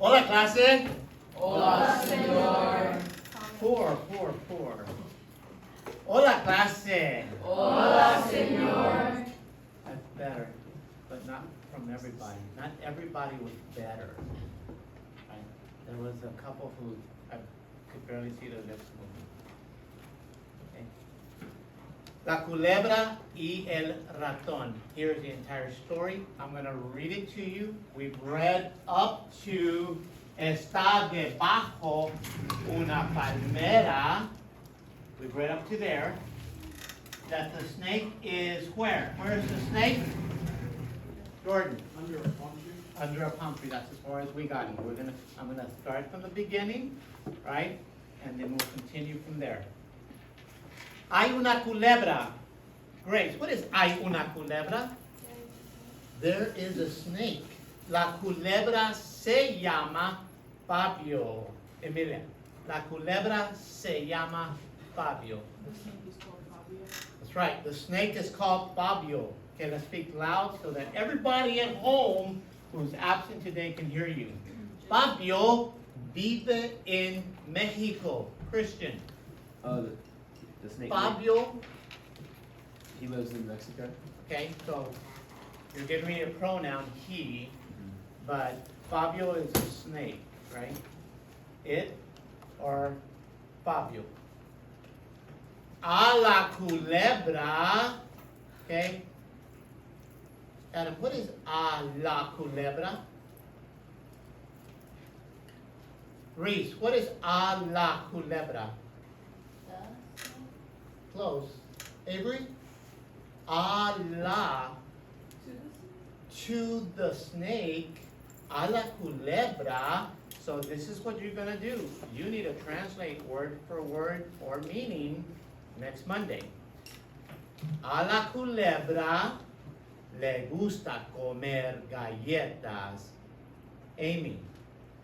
Hola, clase. Hola, señor. Poor. Hola, clase. Hola, señor. That's better, but not from everybody. Not everybody was better. Right? There was a couple who I could barely see their lips moving. Okay. La Culebra y El Ratón. Here's the entire story. I'm going to read it to you. We've read up to Está debajo una palmera. We've read up to there. That the snake is where? Where is the snake? Jordan. Under a palm tree. Under a palm tree. That's as far as we got. I'm gonna start from the beginning, right? And then we'll continue from there. Hay una culebra. Grace, what is hay una culebra? There is a snake. La culebra se llama Fabio. Emilia. La culebra se llama Fabio. The snake is called Fabio. That's right. The snake is called Fabio. Okay, let's speak loud so that everybody at home who's absent today can hear you. Fabio vive en Mexico. Christian. The snake. Fabio. He lives in Mexico. Okay, so you're giving me a pronoun he, but Fabio is a snake, right? It or Fabio. A la culebra. Okay. Adam, what is a la culebra? Reese, what is a la culebra? Close. Avery? A la to the snake. A la culebra. So this is what you're gonna do. You need to translate word for word or meaning next Monday. A la culebra le gusta comer galletas. Amy,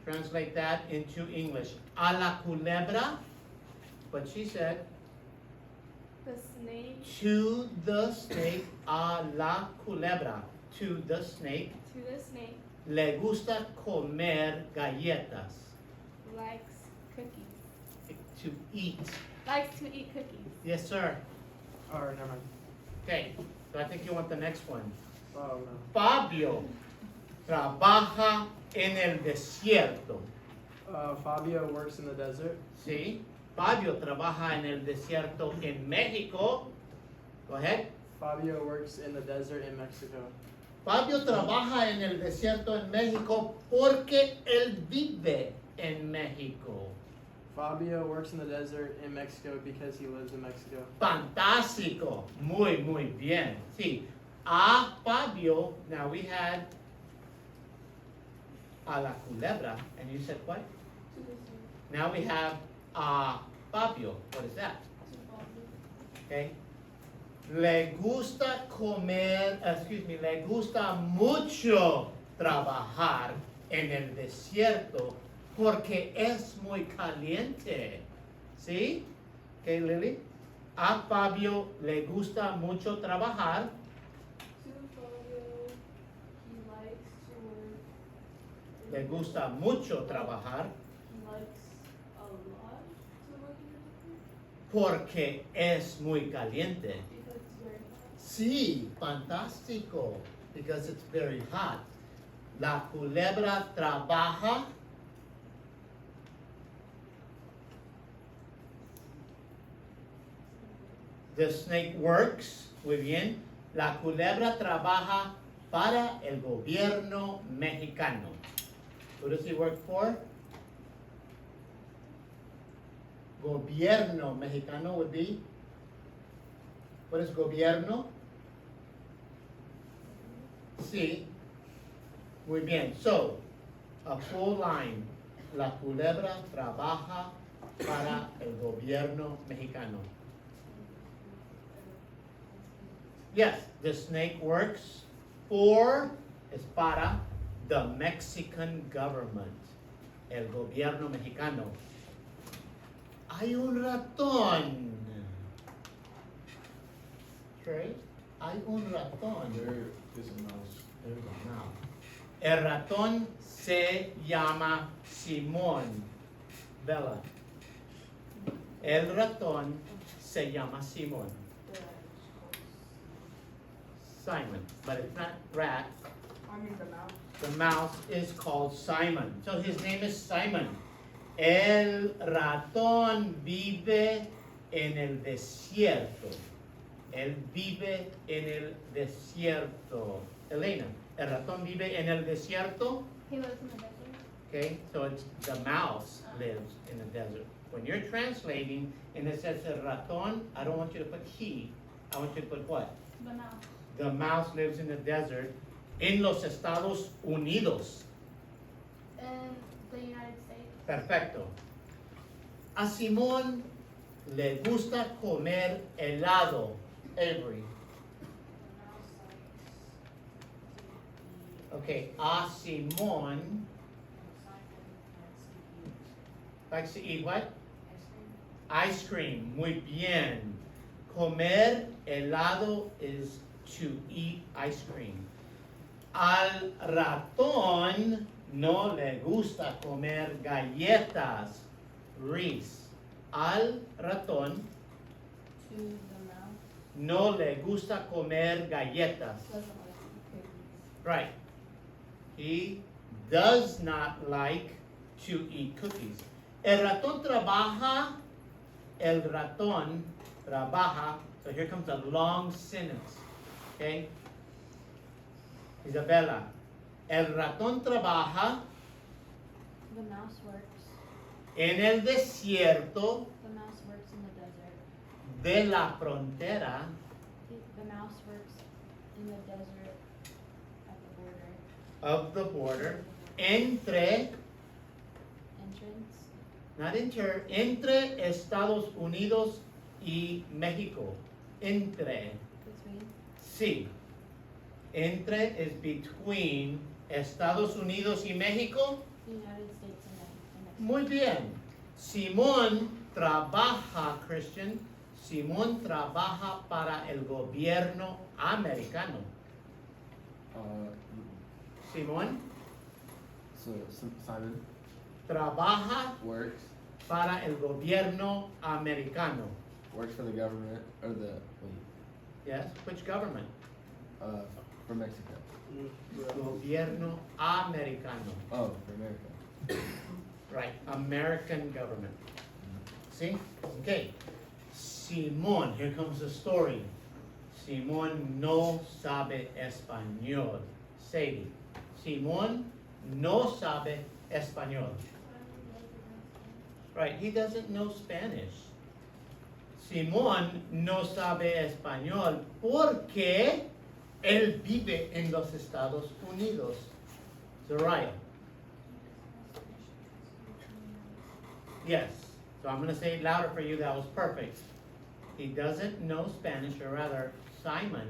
translate that into English. A la culebra, what she said. The snake. To the snake, a la culebra. To the snake, To the snake. le gusta comer galletas. Likes cookies. To eat. Likes to eat cookies. Yes, sir. Or never mind. Okay, so I think you want the next one. Oh no. Fabio trabaja en el desierto. Fabio works in the desert. Sí. Fabio trabaja en el desierto en México. Go ahead. Fabio works in the desert in Mexico. Fabio trabaja en el desierto en México porque él vive en México. Fabio works in the desert in Mexico because he lives in Mexico. Fantástico. Muy bien. Sí. A Fabio, now we had a la culebra, and you said what? Now we have a Fabio. What is that? Okay. Le gusta le gusta mucho trabajar en el desierto porque es muy caliente. ¿Sí? Okay, Lily. A Fabio le gusta mucho trabajar. He likes to work. Le gusta mucho trabajar He likes a lot to work in the porque es muy caliente. because it's very hot. Sí, fantástico. Because it's very hot. La culebra trabaja. The snake works. Muy bien. La culebra trabaja para el gobierno mexicano. Who does he work for? Gobierno mexicano would be. What is gobierno? Sí. Muy bien. So, a full line. La culebra trabaja para el gobierno mexicano. Yes, the snake works for, es para, the Mexican government. El gobierno mexicano. Hay un ratón. Trey, hay un ratón. There is a mouse. There's a mouse. El ratón se llama Simón. Bella. El ratón se llama Simón. Simon, but it's not rat. I mean the mouse. The mouse is called Simon. So his name is Simon. El ratón vive en el desierto. Él vive en el desierto. Elena, el ratón vive en el desierto. He lives in the desert. Okay, so it's the mouse lives in the desert. When you're translating and it says el ratón, I don't want you to put he. I want you to put what? The mouse. The mouse lives in the desert en los Estados Unidos. In the United States. Perfecto. A Simón le gusta comer helado. Avery. Okay, a Simón likes to eat what? Ice cream. Muy bien. Comer helado is to eat ice cream. Al ratón no le gusta comer galletas. Reese. Al ratón To the mouse. no le gusta comer galletas. Doesn't like cookies. Right. He does not like to eat cookies. El ratón trabaja. El ratón trabaja. So here comes a long sentence. Okay? Isabella. El ratón trabaja The mouse works. en el desierto The mouse works in the desert. de la frontera The mouse works in the desert at the border. of the border entre, Entrance. not entre Estados Unidos y México. Entre. Between. Sí. Entre is between Estados Unidos y México. The United States and Mexico. Muy bien. Simón trabaja, Christian. Simón trabaja para el gobierno americano. Simón So Simon trabaja works para el gobierno americano. for the government or the Yes? Which government? for Mexico. Gobierno americano. Oh, for America. Right, American government. See? Okay. Simón, here comes the story. Simón no sabe español. Sadie. Simón no sabe español. Right, he doesn't know Spanish. Simón no sabe español porque él vive en los Estados Unidos. Zariah. Yes. So I'm going to say it louder for you. That was perfect. He doesn't know Spanish, or rather, Simon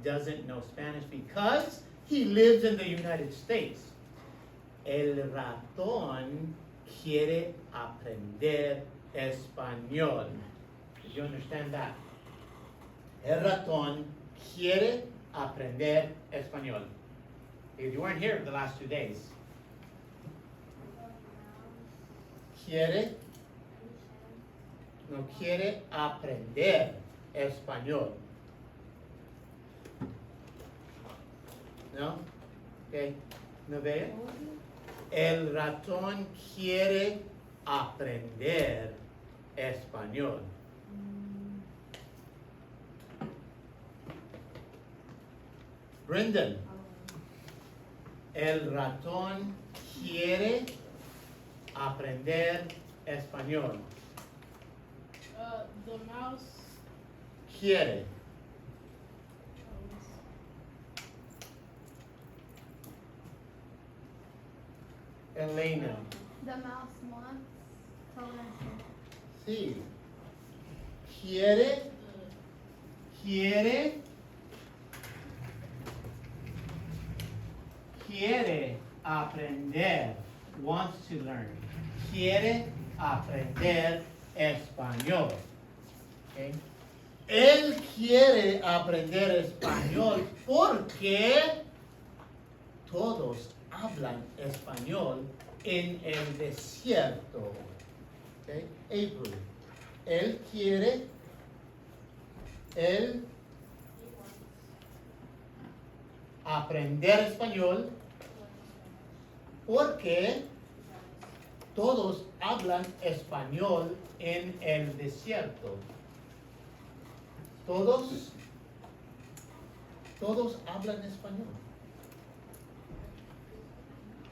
doesn't know Spanish because he lives in the United States. El ratón quiere aprender español. Did you understand that? El ratón quiere aprender español. If you weren't here the last 2 days. Quiere, no quiere aprender español. ¿No? Okay. ¿No ve? El ratón quiere aprender español. Brendan, el ratón quiere aprender español. The mouse. Quiere. Elena. The mouse wants to learn. Sí. Quiere. Quiere. Quiere aprender. Wants to learn. Quiere aprender español. Okay. Él quiere aprender español porque todos hablan español en el desierto. Okay? Avery. Él quiere, él aprender español porque todos hablan español en el desierto. Todos hablan español.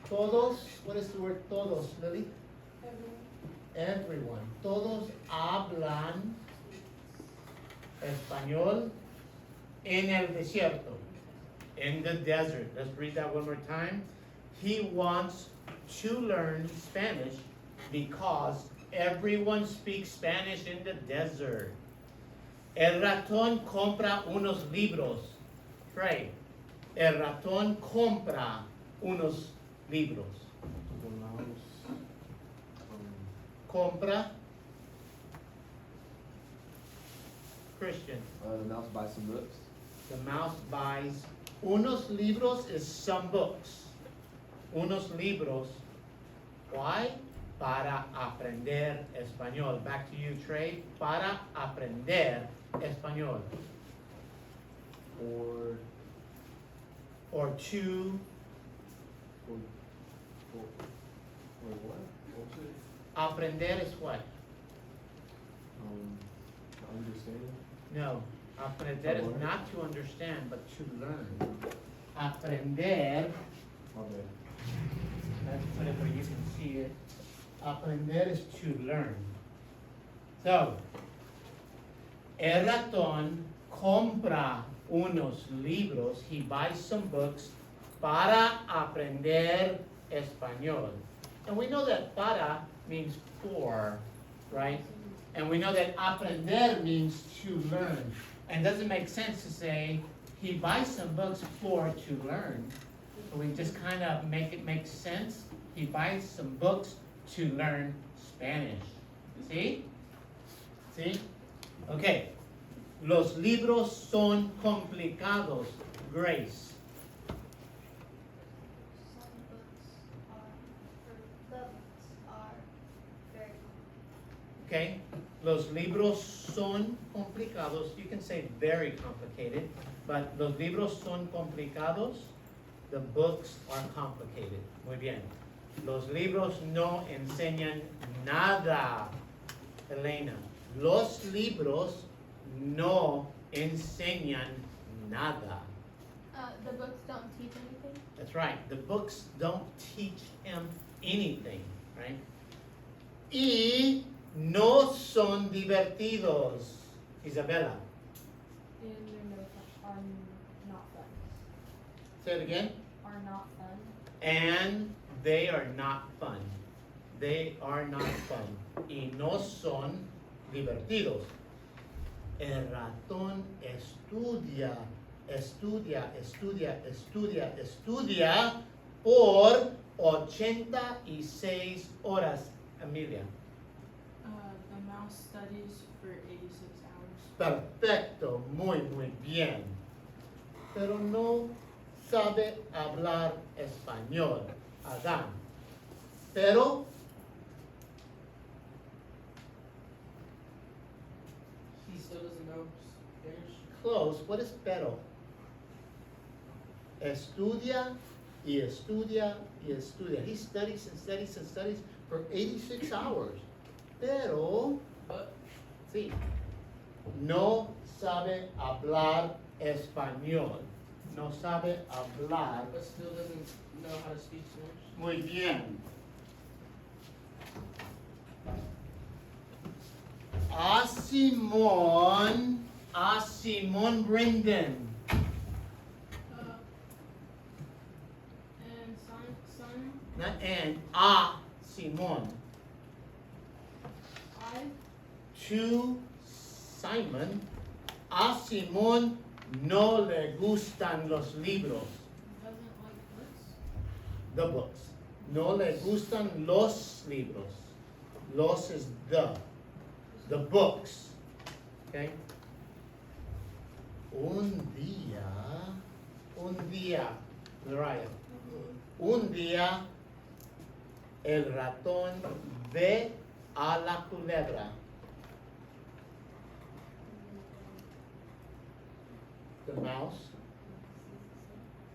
Todos, what is the word todos, Lily? Everyone. Todos hablan español en el desierto. In the desert. Let's read that one more time. He wants to learn Spanish because everyone speaks Spanish in the desert. El ratón compra unos libros. Pray. El ratón compra unos libros. The mouse. Compra. Christian. The mouse buys some books. The mouse buys unos libros is some books. Unos libros. Why? Para aprender español. Back to you, Trey. Para aprender español. Or to Or what? What was it? aprender is what? Understand. No. Aprender is not to understand, but to learn. Aprender. Okay. Let's put it where you can see it. Aprender is to learn. So, el ratón compra unos libros. He buys some books para aprender español. And we know that para means for, right? And we know that aprender means to learn. And it doesn't make sense to say he buys some books for to learn. So we just kind of make it make sense. He buys some books to learn Spanish. See? See? Okay. Los libros son complicados. Grace. Some the books are very Okay? Los libros son complicados. You can say very complicated, but los libros son complicados. The books are complicated. Muy bien. Los libros no enseñan nada, Elena. Los libros no enseñan nada. The books don't teach anything. That's right. The books don't teach him anything, right? Y no son divertidos, Isabella. And are not fun. Say it again. Are not fun. And they are not fun. They are not fun. Y no son divertidos. El ratón estudia por 86 horas, Amelia. The mouse studies for 86 hours. Perfecto, muy bien. Pero no sabe hablar español, Adán. Pero He still doesn't know Spanish. close, what is pero? Estudia y estudia y estudia. He studies and studies and studies for 86 hours. Pero, But sí, no sabe hablar español. No sabe hablar. but still doesn't know how to speak Spanish. Muy bien. A Simón Brendan. And son, Not and, a Simón. I, To Simon, a Simón no le gustan los libros. doesn't like books. The books. No le gustan los libros. Los is the books. Okay? Un día, Mariah, Un día el ratón ve a la culebra. The mouse.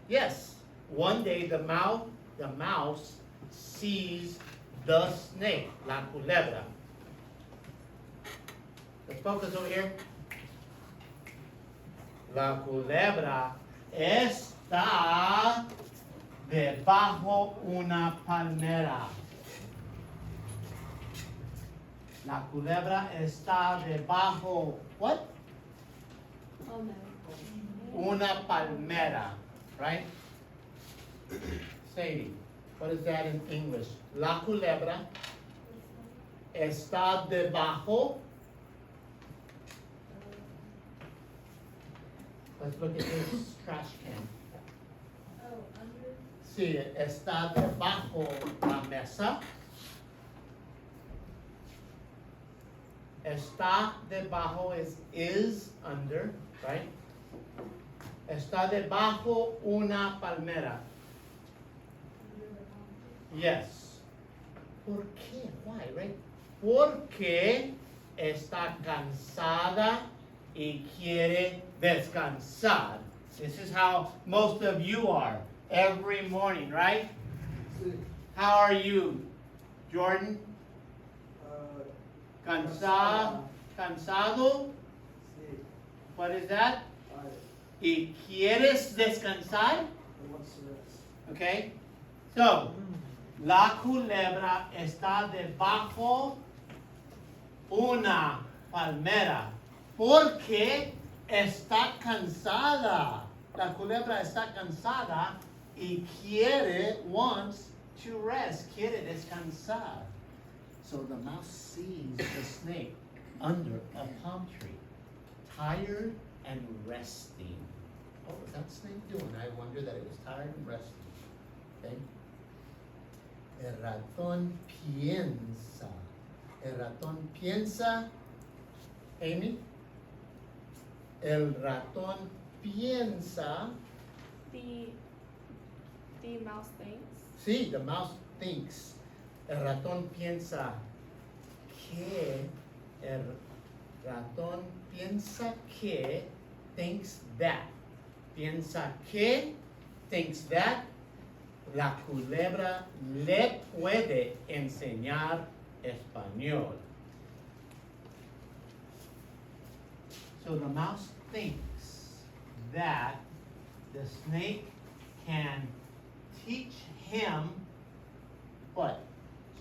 Yes. One day the mouse sees the snake, la culebra. Let's focus over here. La culebra está debajo una palmera. La culebra está debajo, what? Oh no. Una palmera, right? Sadie, what is that in English? La culebra está debajo. Let's look at this trash can. Oh, under. Sí, está debajo la mesa. Está debajo is under, right? Está debajo una palmera. Under the palm tree. Yes. ¿Por qué? Why, right? Porque está cansada y quiere descansar. This is how most of you are every morning, right? How are you, Jordan? Cansado? What is that? ¿Y quieres descansar? Okay. So, la culebra está debajo una palmera porque está cansada. La culebra está cansada y wants to rest, quiere descansar. So the mouse sees the snake under a palm tree, tired and resting. What was that snake doing? I wonder that it was tired and resting. Okay? El ratón piensa. El ratón piensa. Amy? El ratón piensa. The mouse thinks. Sí, the mouse thinks. El ratón piensa que. El ratón piensa que. Thinks that. Piensa que. Thinks that. La culebra le puede enseñar español. So the mouse thinks that the snake can teach him what?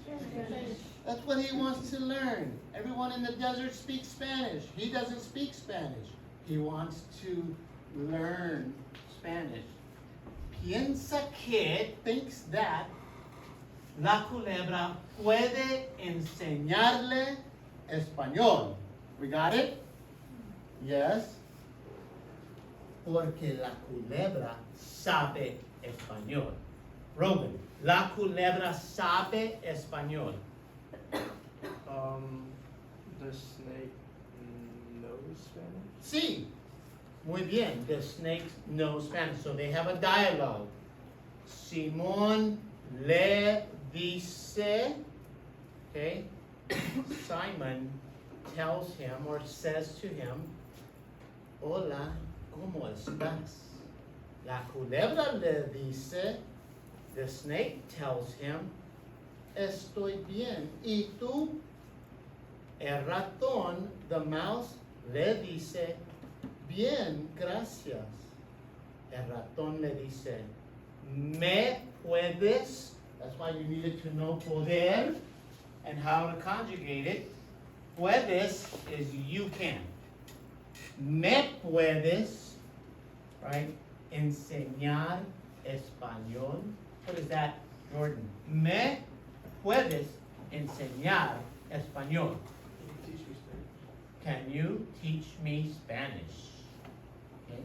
Spanish. That's what he wants to learn. Everyone in the desert speaks Spanish. He doesn't speak Spanish. He wants to learn Spanish. Piensa que, thinks that, la culebra puede enseñarle español. We got it? Yes. Porque la culebra sabe español. Roman, la culebra sabe español. The snake knows Spanish? Sí. Muy bien. The snakes know Spanish. So they have a dialogue. Simón le dice, okay, Simon tells him or says to him, hola, ¿cómo estás? La culebra le dice, the snake tells him, estoy bien. ¿Y tú? El ratón, the mouse, le dice, bien, gracias. El ratón le dice, me puedes, that's why you needed to know poder and how to conjugate it. Puedes is you can. Me puedes, right? Enseñar español. What is that, Jordan? Me puedes enseñar español. Can you teach me Spanish? Okay.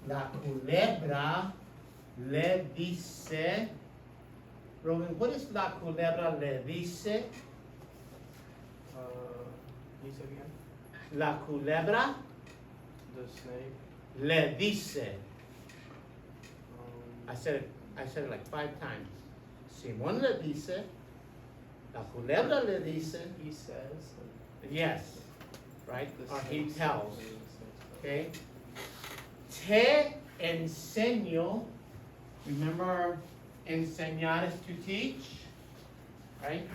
La culebra le dice. Roman, what is la culebra le dice? Dice again? La culebra The snake. le dice. I said it I said it like 5 times. Simón le dice, la culebra le dice, He says. yes, right? The Or he snake tells, says, okay? Te enseño, remember enseñar is to teach, right?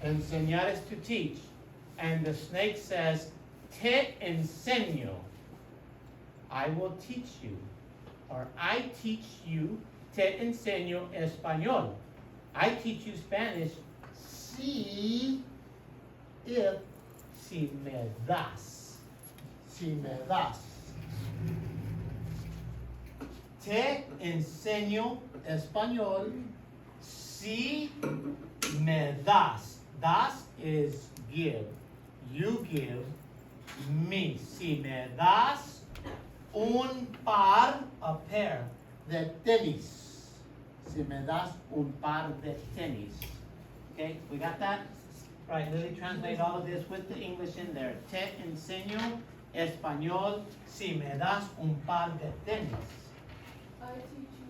Enseñar is to teach. And the snake says, te enseño. I will teach you. Or I teach you. Te enseño español. I teach you Spanish. Si me das. Si me das. Te enseño español si me das. Das is give. You give me. Si me das un par, a pair, de tenis. Si me das un par de tenis. Okay, we got that? Right, Lily, translate all of this with the English in there. Te enseño español si me das un par de tenis. I teach you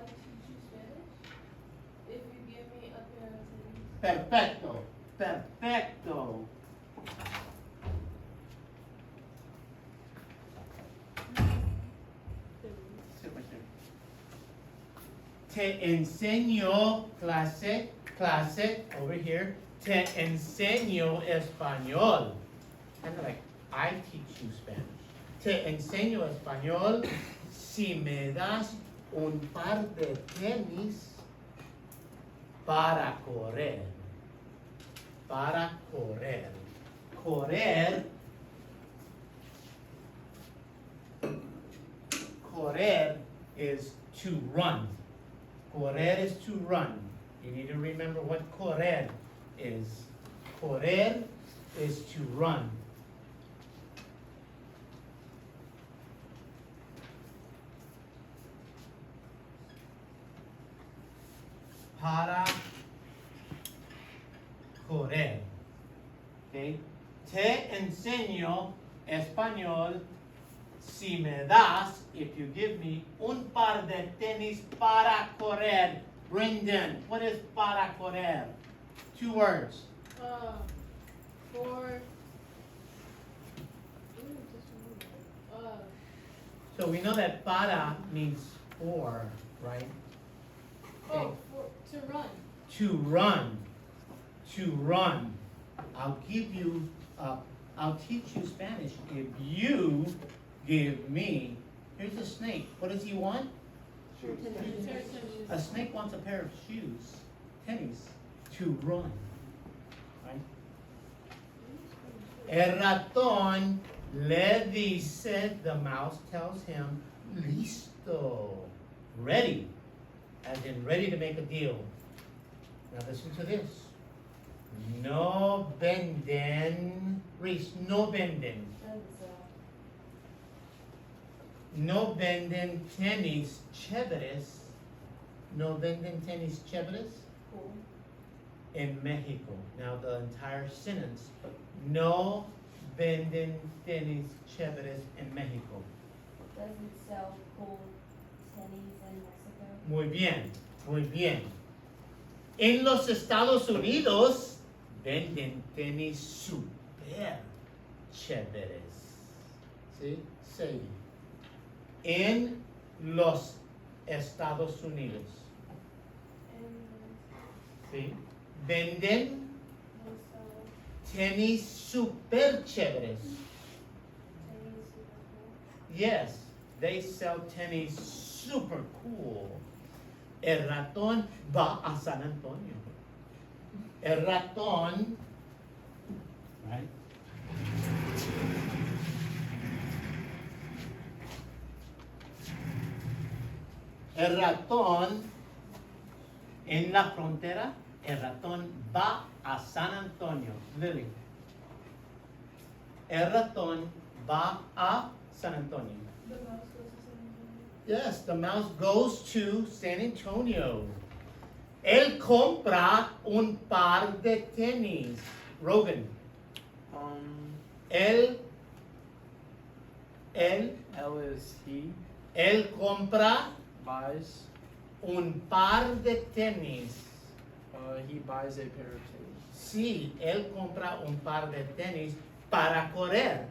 Spanish if you give me a pair of tennis. Perfecto, perfecto. Sit right there. Te enseño clase, clase, over here. Te enseño español. Kind of like, I teach you Spanish. Te enseño español si me das un par de tenis para correr. Para correr. Correr. Correr is to run. Correr is to run. You need to remember what correr is. Correr is to run. Para correr. Okay? Te enseño español si me das, if you give me, un par de tenis para correr. Brendan, what is para correr? 2 words. For So we know that para means for, right? Okay. to run. To run. To run. I'll give you, I'll teach you Spanish if you give me. Here's a snake. What does he want? A snake wants a pair of shoes, tennis, to run. Right? El ratón le dice, the mouse tells him, listo, ready, as in ready to make a deal. Now listen to this. No venden, Reese, no venden. No venden tenis chéveres. No venden tenis chéveres Cool. en Mexico. Now the entire sentence. No venden tenis chéveres en Mexico. Does it sell cool tennies in Mexico? Muy bien, muy bien. En los Estados Unidos venden tenis super chéveres. ¿Sí? Say. En los Estados Unidos. ¿Sí? Venden tenis super chéveres. Yes, they sell tennis super cool. El ratón va a San Antonio. El ratón, right? El ratón en la frontera, el ratón va a San Antonio. Lily. El ratón va a San Antonio. The mouse goes to San Antonio. Yes, the mouse goes to San Antonio. Él compra un par de tenis. Rogan. Él Él, L is he, él compra buys. un par de tenis. He buys a pair of tennis. Sí, él compra un par de tenis para correr.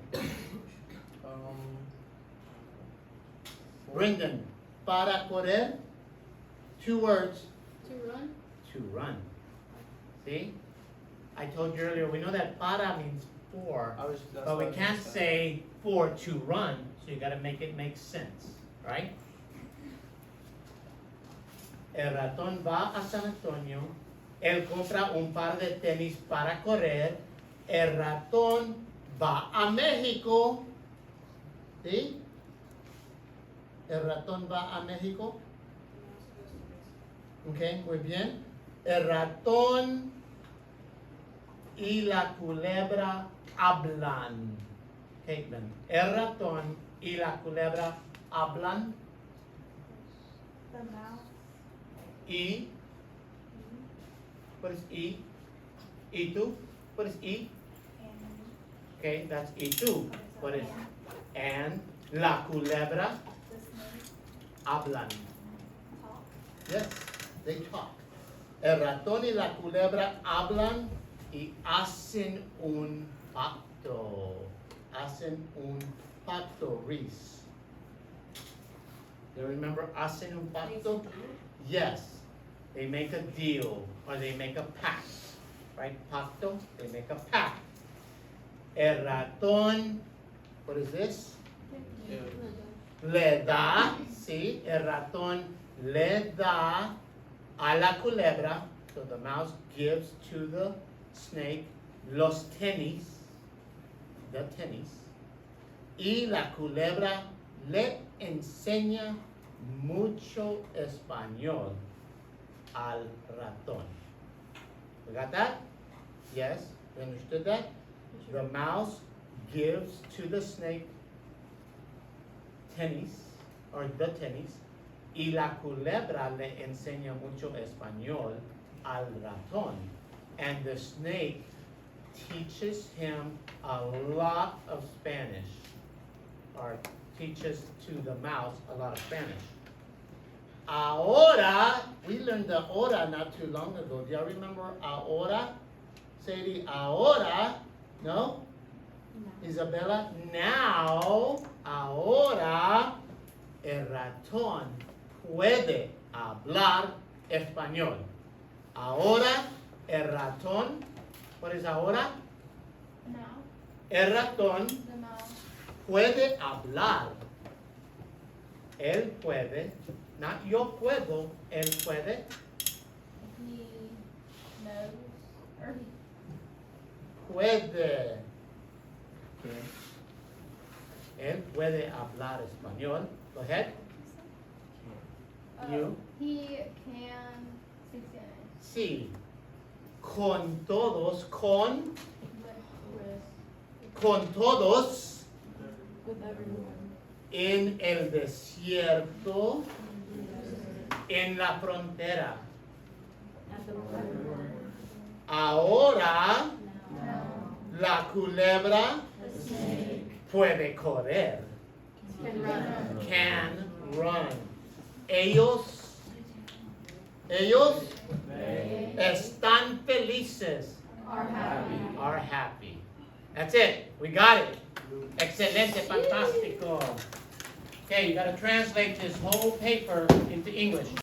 Brendan, para correr, 2 words, To run? to run. See? I told you earlier, we know that para means for, but we can't say for to run, so you gotta make it make sense, right? El ratón va a San Antonio, él compra un par de tenis para correr, el ratón va a México, ¿sí? El ratón va a México. Ok, muy bien. El ratón y la culebra hablan. Caitlin, el ratón y la culebra hablan. The mouse. Y, what is y? Y tú? What is y? And Okay, that's y tú. What is and? La culebra the snake. hablan. Talk. Yes, they talk. El ratón y la culebra hablan y hacen un pacto. Hacen un pacto, Reese. You remember hacen un pacto? Yes. They make a deal or they make a pact. Right? Pacto, they make a pact. El ratón, what is this? Le da, sí, el ratón le da a la culebra, so the mouse gives to the snake los tenis, the tenis, y la culebra le enseña mucho español al ratón. We got that? Yes, you understood that? The mouse gives to the snake tenis, or the tenis, y la culebra le enseña mucho español al ratón. And the snake teaches him a lot of Spanish, or teaches to the mouse a lot of Spanish. Ahora, we learned the ahora not too long ago. Do y'all remember ahora? Sadie, ahora, no? Isabella, now, ahora, el ratón puede hablar español. Ahora, el ratón, what is ahora? Now. El ratón The mouse. puede hablar. Él puede, not yo puedo, él puede. He knows. Or he. Puede. Okay. Él puede hablar español. Go ahead. You. He can speak Spanish. Sí. Con todos, con With todos With everyone. en el desierto, en la frontera. At the border. Ahora la culebra The snake. puede correr. Can run. Can run. Ellos están felices. Are happy. Are happy. That's it. We got it. Excelente, fantástico. Okay, you got to translate this whole paper into English.